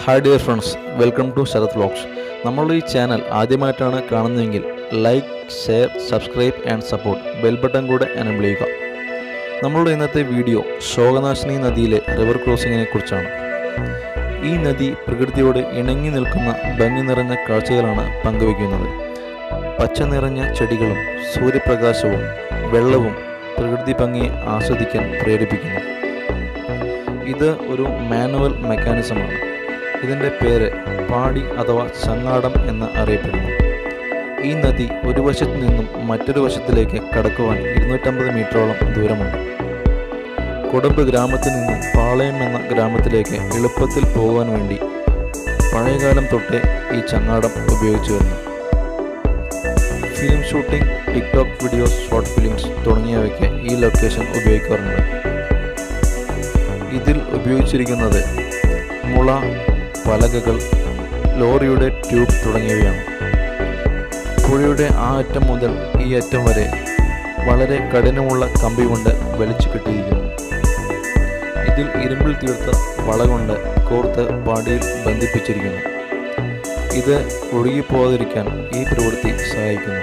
Hi dear friends, welcome to Sharath vlogs. നമ്മളുടെ ഈ channel ആദ്യമായിട്ടാണ് കാണുന്നതെങ്കിൽ like, share, subscribe and support bell button കൂടെ എനേബിൾ ചെയ്യുക. നമ്മളുടെ ഇന്നത്തെ വീഡിയോ ശോകനാശിനി നദിയിലെ റിവർ ക്രോസിങ്ങിനെ കുറിച്ചാണ്. ഈ നദി പ്രകൃതിയോട് ഇണങ്ങി നിൽക്കുന്ന ഭംഗി നിറഞ്ഞ കാഴ്ചകളാണ് പങ്കുവയ്ക്കുന്നത്. പച്ച നിറഞ്ഞ ചെടികളും സൂര്യപ്രകാശവും വെള്ളവും പ്രകൃതി ഭംഗിയെ ആസ്വദിക്കാൻ പ്രേരിപ്പിക്കുന്നു. ഇത് ഒരു മാനുവൽ മെക്കാനിസമാണ്. ഇതിൻ്റെ പേര് പാടി അഥവാ ചങ്ങാടം എന്ന് അറിയപ്പെടുന്നു. ഈ നദി ഒരു വശത്തു നിന്നും മറ്റൊരു വശത്തിലേക്ക് കടക്കുവാൻ 250 മീറ്ററോളം ദൂരമുണ്ട്. കൊടമ്പ് ഗ്രാമത്തിൽ നിന്നും പാളയം എന്ന ഗ്രാമത്തിലേക്ക് എളുപ്പത്തിൽ പോകുവാൻ വേണ്ടി പഴയകാലം തൊട്ടേ ഈ ചങ്ങാടം ഉപയോഗിച്ചു വരുന്നു. Film shooting, TikTok videos, short films തുടങ്ങിയവയ്ക്ക് ഈ ലൊക്കേഷൻ ഉപയോഗിക്കാറുണ്ട്. ഇതിൽ ഉപയോഗിച്ചിരിക്കുന്നത് മുള, പലകകൾ, ലോറിയുടെ ട്യൂബ് തുടങ്ങിയവയാണ്. പുഴയുടെ ആ അറ്റം മുതൽ ഈ അറ്റം വരെ വളരെ കഠിനമുള്ള കമ്പി കൊണ്ട് വലിച്ചു കെട്ടിയിരിക്കുന്നു. ഇതിൽ ഇരുമ്പിൽ തീർത്ത വള കൊണ്ട് കോർത്ത് പാടിയിൽ ബന്ധിപ്പിച്ചിരിക്കുന്നു. ഇത് ഒഴുകിപ്പോകാതിരിക്കാൻ ഈ പ്രവൃത്തി സഹായിക്കുന്നു.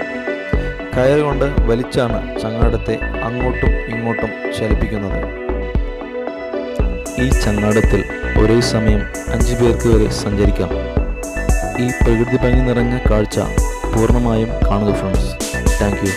കയർ കൊണ്ട് വലിച്ചാണ് ചങ്ങാടത്തെ അങ്ങോട്ടും ഇങ്ങോട്ടും ചലിപ്പിക്കുന്നത്. ഈ ചങ്ങാടത്തിൽ ഒരേ സമയം 5 പേർക്ക് വരെ സഞ്ചരിക്കാം. ഈ പ്രകൃതി ഭംഗി നിറഞ്ഞ കാഴ്ച പൂർണ്ണമായും കാണുക ഫ്രണ്ട്സ്. Thank you.